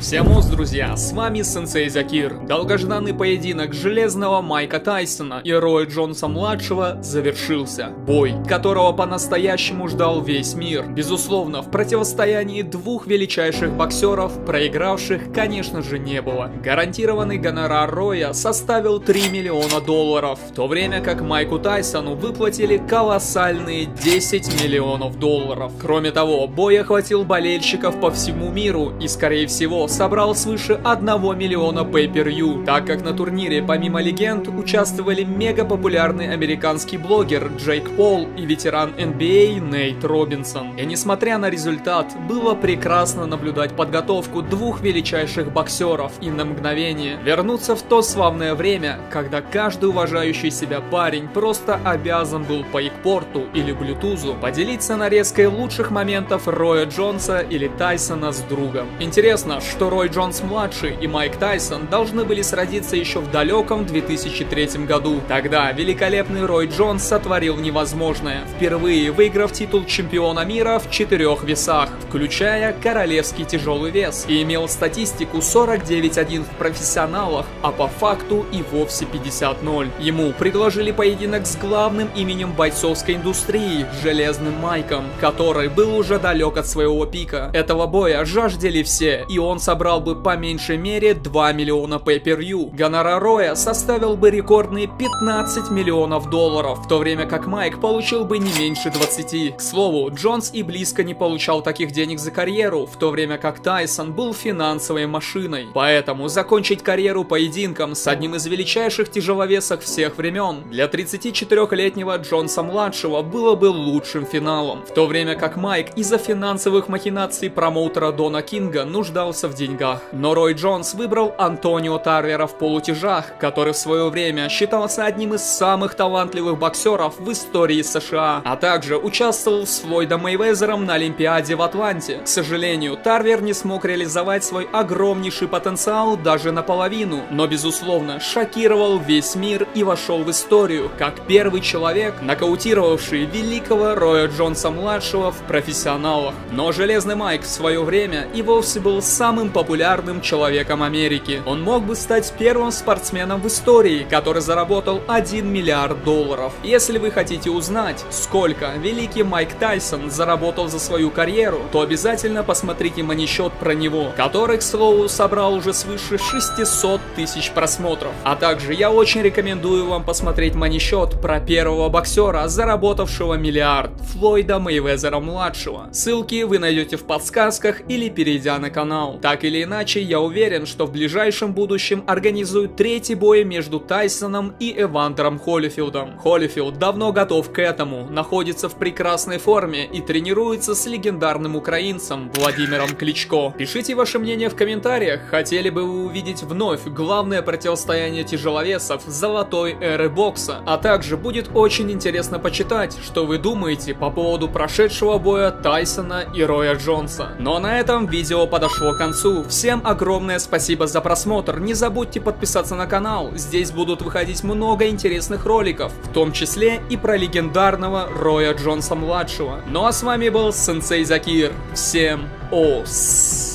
Всем привет, друзья, с вами Сенсей Закир. Долгожданный поединок железного Майка Тайсона и Роя Джонса-младшего завершился. Бой, которого по-настоящему ждал весь мир. Безусловно, в противостоянии двух величайших боксеров проигравших, конечно же, не было. Гарантированный гонорар Роя составил $3 миллиона, в то время как Майку Тайсону выплатили колоссальные $10 миллионов. Кроме того, бой охватил болельщиков по всему миру и, скорее всего, собрал свыше 1 миллиона pay-per-view, так как на турнире помимо легенд участвовали мега-популярный американский блогер Джейк Пол и ветеран NBA Нейт Робинсон. И несмотря на результат, было прекрасно наблюдать подготовку двух величайших боксеров и на мгновение вернуться в то славное время, когда каждый уважающий себя парень просто обязан был по икпорту или блютузу поделиться нарезкой лучших моментов Роя Джонса или Тайсона с другом. Интересно, что Рой Джонс-младший и Майк Тайсон должны были сродиться еще в далеком 2003 году. Тогда великолепный Рой Джонс сотворил невозможное, впервые выиграв титул чемпиона мира в 4 весах, включая королевский тяжелый вес, и имел статистику 49-1 в профессионалах, а по факту и вовсе 50-0. Ему предложили поединок с главным именем бойцовской индустрии, Железным Майком, который был уже далек от своего пика. Этого боя жаждали все, и он собрал бы по меньшей мере 2 миллиона pay-per-view. Гонорар Роя составил бы рекордные $15 миллионов, в то время как Майк получил бы не меньше 20. К слову, Джонс и близко не получал таких денег за карьеру, в то время как Тайсон был финансовой машиной. Поэтому закончить карьеру поединком с одним из величайших тяжеловесов всех времен для 34-летнего Джонса-младшего было бы лучшим финалом, в то время как Майк из-за финансовых махинаций промоутера Дона Кинга нуждался в деньгах. Но Рой Джонс выбрал Антонио Тарвера в полутяжах, который в свое время считался одним из самых талантливых боксеров в истории США, а также участвовал с Флойдом Мейвезером на Олимпиаде в Атланте. К сожалению, Тарвер не смог реализовать свой огромнейший потенциал даже наполовину, но безусловно шокировал весь мир и вошел в историю как первый человек, нокаутировавший великого Роя Джонса-младшего в профессионалах. Но Железный Майк в свое время и вовсе был самым популярным человеком Америки. Он мог бы стать первым спортсменом в истории, который заработал $1 миллиард. Если вы хотите узнать, сколько великий Майк Тайсон заработал за свою карьеру, то обязательно посмотрите манисчет про него, который, к слову, собрал уже свыше 600 тысяч просмотров. А также я очень рекомендую вам посмотреть манисчет про первого боксера, заработавшего миллиард, Флойда Мейвезера-младшего. Ссылки вы найдете в подсказках или перейдя на канал. Так или иначе, я уверен, что в ближайшем будущем организуют третий бой между Тайсоном и Эвандером Холлифилдом. Холлифилд давно готов к этому, находится в прекрасной форме и тренируется с легендарным украинцем Владимиром Кличко. Пишите ваше мнение в комментариях, хотели бы вы увидеть вновь главное противостояние тяжеловесов золотой эры бокса, а также будет очень интересно почитать, что вы думаете по поводу прошедшего боя Тайсона и Роя Джонса. Но на этом видео подошло к концу. Всем огромное спасибо за просмотр, не забудьте подписаться на канал, здесь будут выходить много интересных роликов, в том числе и про легендарного Роя Джонса-младшего. Ну а с вами был Сенсей Закир, всем ос.